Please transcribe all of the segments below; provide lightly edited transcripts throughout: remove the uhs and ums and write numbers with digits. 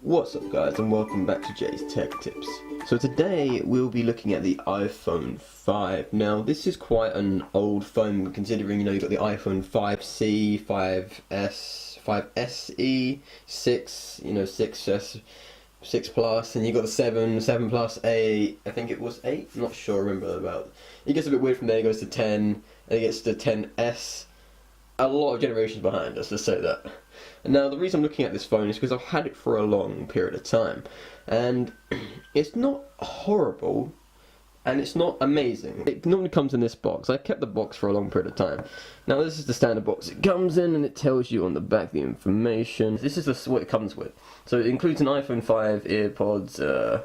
What's up guys, and welcome back to Jay's Tech Tips. So today we'll be looking at the iPhone 5. Now this is quite an old phone considering, you've got the iPhone 5C, 5S, 5SE, 6, 6S, 6 Plus, and you got the 7, 7 Plus, 8, I think it was 8, I'm not sure, remember about. It gets a bit weird from there, it goes to 10, and it gets to 10S. A lot of generations behind us, let's say that. Now the reason I'm looking at this phone is because I've had it for a long period of time, and it's not horrible and it's not amazing. It normally comes in this box. I kept the box for a long period of time. Now this is the standard box it comes in, and it tells you on the back the information. This is what it comes with. So it includes an iPhone 5, earpods,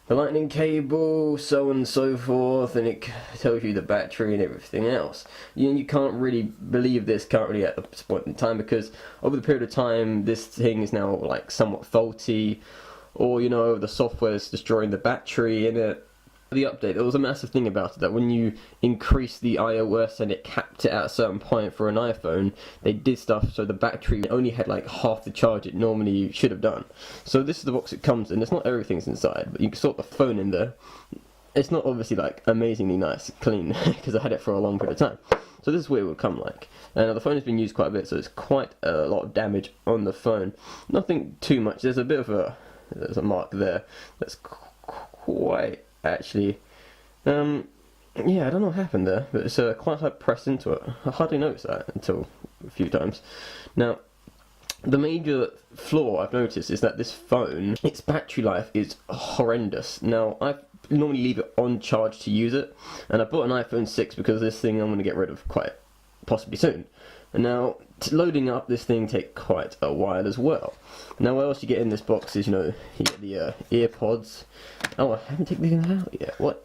the lightning cable, so on and so forth, and it tells you the battery and everything else. You can't really believe this currently at this point in time, because over the period of time this thing is now like somewhat faulty, or the software is destroying the battery in it. The update, there was a massive thing about it, that when you increase the iOS and it capped it at a certain point for an iPhone, they did stuff so the battery only had like half the charge it normally should have done. So this is the box it comes in. It's not everything's inside, but you can sort the phone in there. It's not obviously like amazingly nice, clean, because I had it for a long period of time. So this is what it would come like. And the phone has been used quite a bit, so there's quite a lot of damage on the phone. Nothing too much. There's a bit of there's a mark there that's quite... Actually, yeah, I don't know what happened there, but it's quite hard pressed into it. I hardly noticed that until a few times. Now, the major flaw I've noticed is that this phone, its battery life is horrendous. Now, I normally leave it on charge to use it, and I bought an iPhone 6 because this thing I'm going to get rid of quite possibly soon. And now, loading up this thing takes quite a while as well. Now, what else you get in this box is, you get the earpods. Oh, I haven't taken anything out yet. What?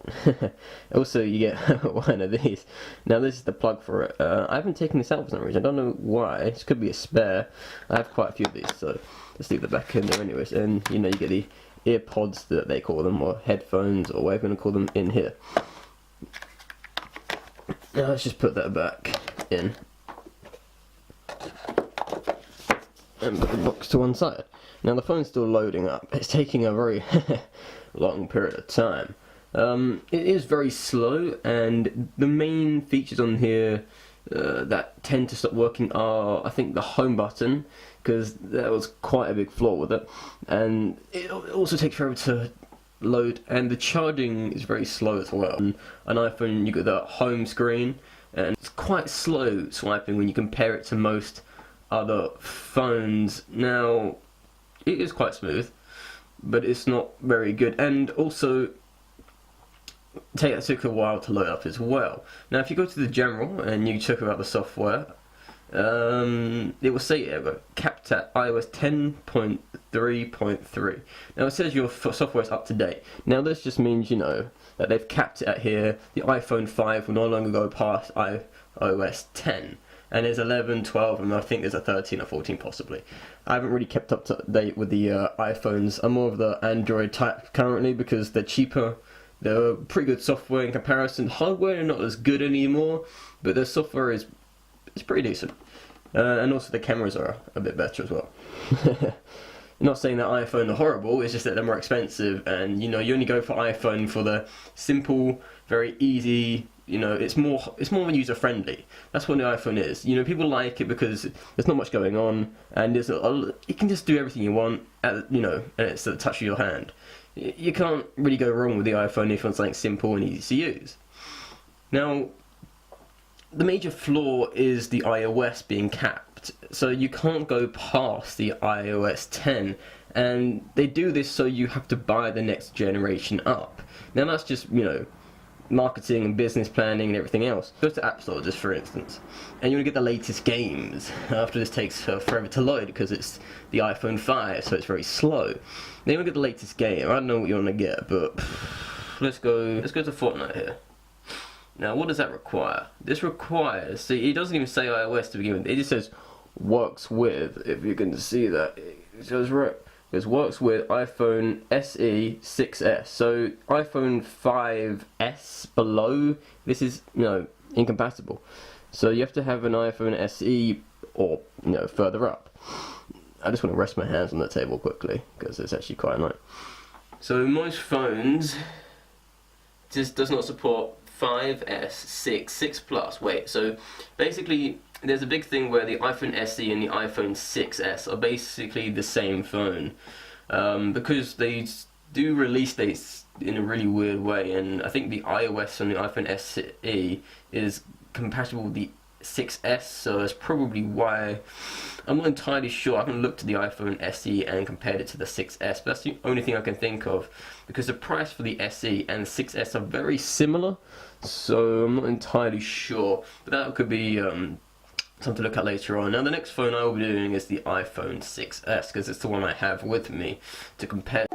Also, you get one of these. Now, this is the plug for it. I haven't taken this out for some reason. I don't know why. This could be a spare. I have quite a few of these, so let's leave the back in there anyways. And, you get the earpods that they call them, or headphones, or whatever you want to call them, in here. Now, let's just put that back in. And put the box to one side. Now the phone's still loading up. It's taking a very long period of time. It is very slow, and the main features on here that tend to stop working are, I think, the home button, because that was quite a big flaw with it, and it also takes forever to load, and the charging is very slow as well. On an iPhone you got the home screen, and it's quite slow swiping when you compare it to most other phones. Now, it is quite smooth, but it's not very good, and also it took a while to load up as well. Now, if you go to the general and you check about the software, it will say capped at iOS 10.3.3. Now it says your software is up to date. Now this just means that they've capped it at here. The iPhone 5 will no longer go past iOS 10. And there's 11, 12, and I think there's a 13 or 14 possibly. I haven't really kept up to date with the iPhones. I'm more of the Android type currently because they're cheaper. They're pretty good software in comparison. Hardware are not as good anymore, but their software is pretty decent. And also the cameras are a bit better as well. Not saying that iPhone are horrible, it's just that they're more expensive, and you only go for iPhone for the simple, very easy. It's more user friendly. That's what the iPhone is. People like it because there's not much going on, and you can just do everything you want and it's at the touch of your hand. You can't really go wrong with the iPhone if you want something simple and easy to use. Now, the major flaw is the iOS being capped, so you can't go past the iOS 10, and they do this so you have to buy the next generation up. Now that's just marketing and business planning and everything else. Go to App Store just for instance, and you want to get the latest games. After this takes forever to load because it's the iPhone 5, so it's very slow. Then you want to get the latest game. I don't know what you want to get, but let's go to Fortnite here. Now what does that require? This requires, see, it doesn't even say iOS to begin with, it just says works with, if you can see that. It says It works with iPhone SE 6S. So iPhone 5S below, this is incompatible. So you have to have an iPhone SE or further up. I just want to rest my hands on the table quickly because it's actually quite annoying. So most phones just does not support 5S, 6 Plus. Wait, so basically there's a big thing where the iPhone SE and the iPhone 6S are basically the same phone, because they do release dates in a really weird way, and I think the iOS on the iPhone SE is compatible with the 6S, so that's probably why. I'm not entirely sure. I can look to the iPhone SE and compare it to the 6S, but that's the only thing I can think of, because the price for the SE and the 6S are very similar, so I'm not entirely sure, but that could be something to look at later on. Now the next phone I will be doing is the iPhone 6S, because it's the one I have with me to compare.